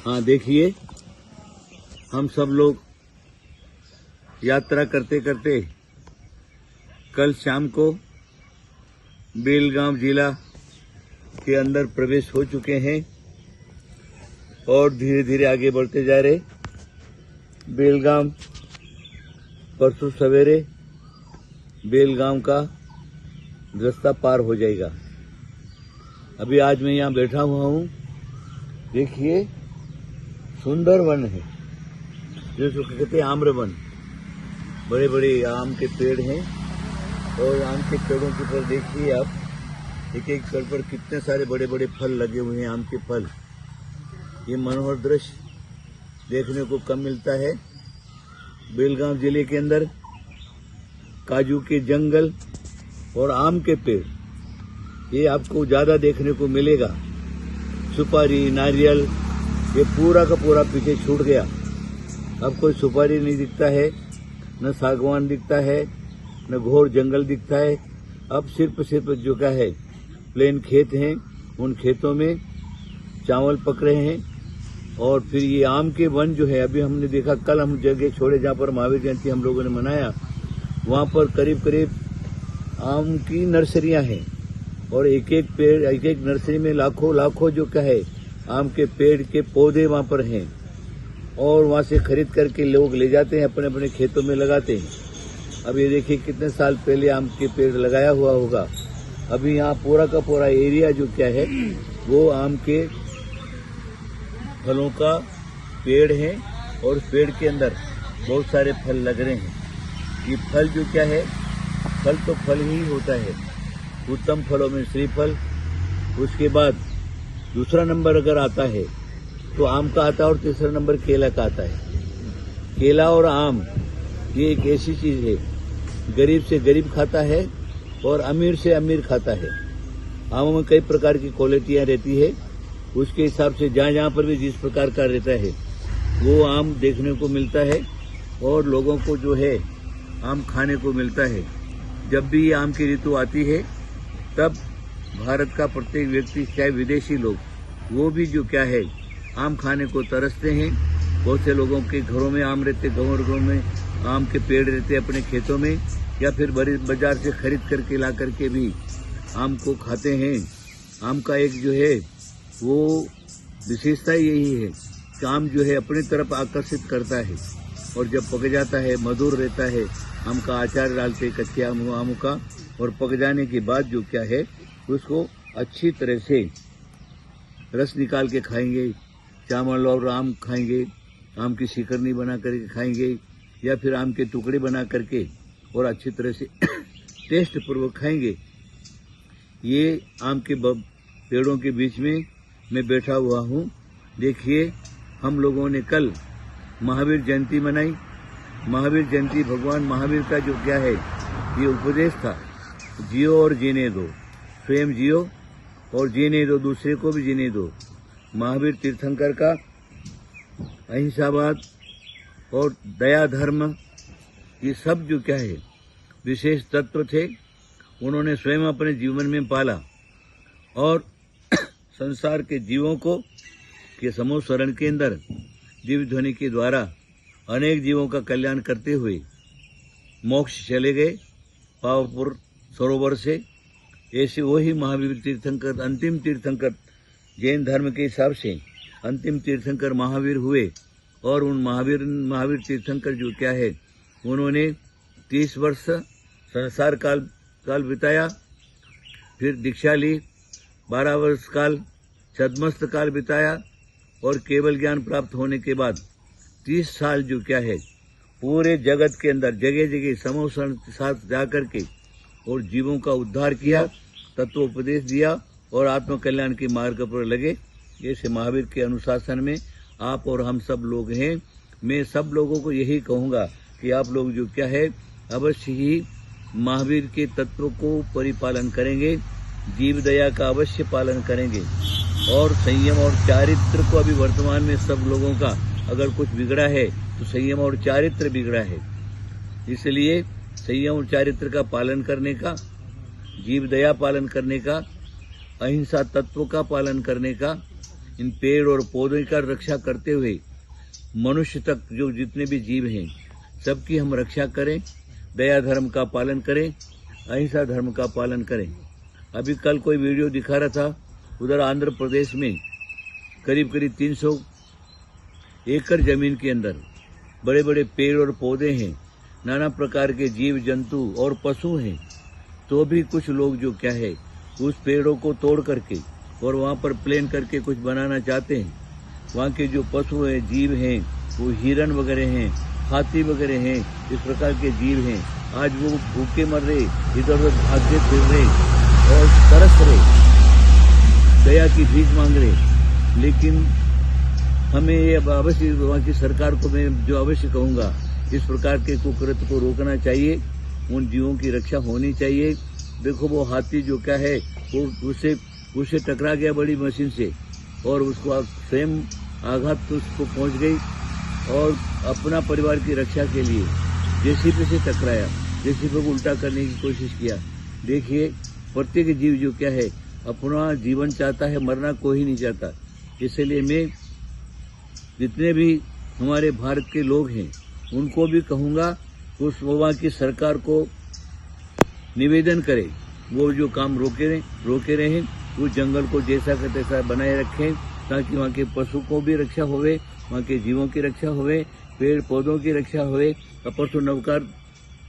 हाँ देखिए, हम सब लोग यात्रा करते करते कल शाम को बेलगाम जिला के अंदर प्रवेश हो चुके हैं और धीरे धीरे आगे बढ़ते जा रहे। बेलगाम परसों सवेरे बेलगाम का रास्ता पार हो जाएगा। अभी आज मैं यहाँ बैठा हुआ हूँ। देखिए, सुंदर वन है, जिसको कहते हैं आम्र वन। बड़े बड़े आम के पेड़ हैं और आम के पेड़ों के ऊपर देखिए आप, एक एक पेड़ पर कितने सारे बड़े बड़े फल लगे हुए हैं, आम के फल। ये मनोहर दृश्य देखने को कम मिलता है। बेलगाम जिले के अंदर काजू के जंगल और आम के पेड़, ये आपको ज्यादा देखने को मिलेगा। सुपारी, नारियल, ये पूरा का पूरा पीछे छूट गया। अब कोई सुपारी नहीं दिखता है, न सागवान दिखता है, न घोर जंगल दिखता है। अब सिर्फ जो क्या है, प्लेन खेत हैं। उन खेतों में चावल पक रहे हैं। और फिर ये आम के वन जो है, अभी हमने देखा, कल हम जगह छोड़े जहाँ पर महावीर जयंती हम लोगों ने मनाया, वहाँ पर करीब करीब आम की नर्सरियां हैं और एक एक पेड़, एक एक नर्सरी में लाखों जो क्या है आम के पेड़ के पौधे वहाँ पर हैं। और वहाँ से खरीद करके लोग ले जाते हैं, अपने अपने खेतों में लगाते हैं। अब ये देखिए, कितने साल पहले आम के पेड़ लगाया हुआ होगा। अभी यहाँ पूरा का पूरा एरिया जो क्या है, वो आम के फलों का पेड़ है और पेड़ के अंदर बहुत सारे फल लग रहे हैं। ये फल जो क्या है, फल तो फल ही होता है। उत्तम फलों में श्रीफल, उसके बाद दूसरा नंबर अगर आता है तो आम का आता है और तीसरा नंबर केला का आता है। केला और आम ये एक ऐसी चीज है, गरीब से गरीब खाता है और अमीर से अमीर खाता है। आमों में कई प्रकार की क्वालिटियां रहती है, उसके हिसाब से जहाँ जहाँ पर भी जिस प्रकार का रहता है वो आम देखने को मिलता है और लोगों को जो है आम खाने को मिलता है। जब भी ये आम की ऋतु आती है तब भारत का प्रत्येक व्यक्ति, चाहे विदेशी लोग, वो भी जो क्या है आम खाने को तरसते हैं। बहुत से लोगों के घरों में आम रहते, घरों में आम के पेड़ रहते अपने खेतों में, या फिर बड़े बाजार से खरीद करके ला करके भी आम को खाते हैं। आम का एक जो है वो विशेषता यही है कि आम जो है अपनी तरफ आकर्षित करता है और जब पक जाता है मधुर रहता है। आम का अचार डालते कच्चे आमों का, और पक जाने के बाद जो क्या है उसको अच्छी तरह से रस निकाल के खाएंगे। चावल और आम खाएंगे, आम की शिकरनी बना करके खाएंगे, या फिर आम के टुकड़े बना करके और अच्छी तरह से टेस्ट पूर्वक खाएंगे। ये आम के पेड़ों के बीच में मैं बैठा हुआ हूँ। देखिए, हम लोगों ने कल महावीर जयंती मनाई। महावीर जयंती, भगवान महावीर का जो क्या है ये उपदेश था, जियो और जीने दो, स्वयं जियो और जीने दो, दूसरे को भी जीने दो। महावीर तीर्थंकर का अहिंसावाद और दया धर्म, ये सब जो क्या है विशेष तत्व थे। उन्होंने स्वयं अपने जीवन में पाला और संसार के जीवों को के समूह शरण के अंदर दिव्य ध्वनि के द्वारा अनेक जीवों का कल्याण करते हुए मोक्ष चले गए पावपुर सरोवर से। ऐसे वही महावीर तीर्थंकर, अंतिम तीर्थंकर, जैन धर्म के हिसाब से अंतिम तीर्थंकर महावीर हुए। और उन महावीर तीर्थंकर जो क्या है, उन्होंने 30 वर्ष संसार काल बिताया, फिर दीक्षा ली, 12 वर्ष काल छद्मस्त काल बिताया, और केवल ज्ञान प्राप्त होने के बाद 30 साल जो क्या है पूरे जगत के अंदर जगह जगह समूह के साथ जाकर के और जीवों का उद्धार किया, तत्वोपदेश दिया और आत्म कल्याण के मार्ग पर लगे। जैसे महावीर के अनुशासन में आप और हम सब लोग हैं। मैं सब लोगों को यही कहूँगा कि आप लोग जो क्या है अवश्य ही महावीर के तत्व को परिपालन करेंगे, जीव दया का अवश्य पालन करेंगे, और संयम और चारित्र को, अभी वर्तमान में सब लोगों का अगर कुछ बिगड़ा है तो संयम और चारित्र बिगड़ा है। इसलिए संयम और चारित्र का पालन करने का, जीव दया पालन करने का, अहिंसा तत्व का पालन करने का, इन पेड़ और पौधों का रक्षा करते हुए मनुष्य तक जो जितने भी जीव हैं सबकी हम रक्षा करें, दया धर्म का पालन करें, अहिंसा धर्म का पालन करें। अभी कल कोई वीडियो दिखा रहा था, उधर आंध्र प्रदेश में करीब 300 एकड़ जमीन के अंदर बड़े बड़े पेड़ और पौधे हैं, नाना प्रकार के जीव जंतु और पशु हैं, तो भी कुछ लोग जो क्या है उस पेड़ों को तोड़ करके और वहाँ पर प्लेन करके कुछ बनाना चाहते हैं। वहाँ के जो पशु हैं, जीव हैं, वो हिरन वगैरह हैं, हाथी वगैरह हैं, इस प्रकार के जीव हैं, आज वो भूखे मर रहे, इधर उधर भागते फिर रहे और तरस रहे, दया की भीख मांग रहे। लेकिन हमें ये अवश्य वहाँ की सरकार को मैं जो अवश्य कहूँगा, इस प्रकार के कुकृत्य को रोकना चाहिए, उन जीवों की रक्षा होनी चाहिए। देखो वो हाथी जो क्या है वो उसे टकरा गया बड़ी मशीन से और उसको स्वयं आघात तो उसको पहुंच गई और अपना परिवार की रक्षा के लिए जेसीबी से टकराया, जेसीबी को उल्टा करने की कोशिश किया। देखिए प्रत्येक जीव जो क्या है अपना जीवन चाहता है, मरना कोई नहीं चाहता। इसलिए मैं जितने भी हमारे भारत के लोग हैं उनको भी कहूँगा उस वहाँ की सरकार को निवेदन करें, वो जो काम रोके रहे वो जंगल को जैसा का तैसा बनाए रखें, ताकि वहाँ के पशु को भी रक्षा होवे, वहाँ के जीवों की रक्षा होवे, पेड़ पौधों की रक्षा होवे। परसों नवकार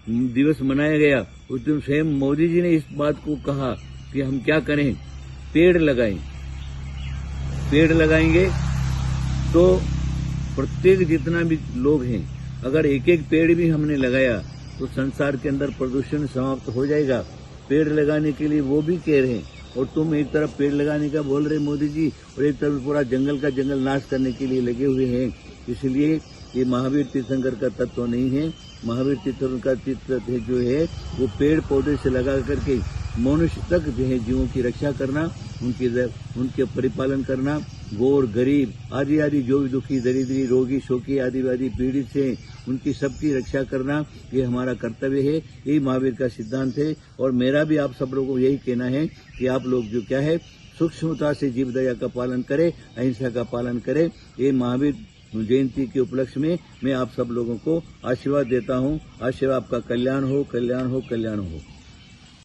दिवस मनाया गया, उस दिन स्वयं मोदी जी ने इस बात को कहा कि हम क्या करें, पेड़ लगाएं। पेड़ लगाएंगे तो प्रत्येक जितना भी लोग हैं, अगर एक एक पेड़ भी हमने लगाया तो संसार के अंदर प्रदूषण समाप्त हो जाएगा। पेड़ लगाने के लिए वो भी कह रहे हैं, और तुम एक तरफ पेड़ लगाने का बोल रहे मोदी जी और एक तरफ पूरा जंगल का जंगल नाश करने के लिए लगे हुए हैं। इसलिए ये महावीर तीर्थंकर का तत्व नहीं है। महावीर तीर्थंकर का तत्व जो है वो पेड़ पौधे से लगा करके मनुष्य तक जो है जीवों की रक्षा करना, उनके परिपालन करना, गोर गरीब आदि आदि जो भी दुखी दरिद्री रोगी शोकी आदि पीड़ित हैं उनकी सबकी रक्षा करना, ये हमारा कर्तव्य है। यही महावीर का सिद्धांत है। और मेरा भी आप सब लोगों को यही कहना है कि आप लोग जो क्या है सूक्ष्मता से जीव दया का पालन करें, अहिंसा का पालन करें। ये महावीर जयंती के उपलक्ष्य में मैं आप सब लोगों को आशीर्वाद देता हूँ। आशीर्वाद आपका कल्याण हो, कल्याण हो, कल्याण हो।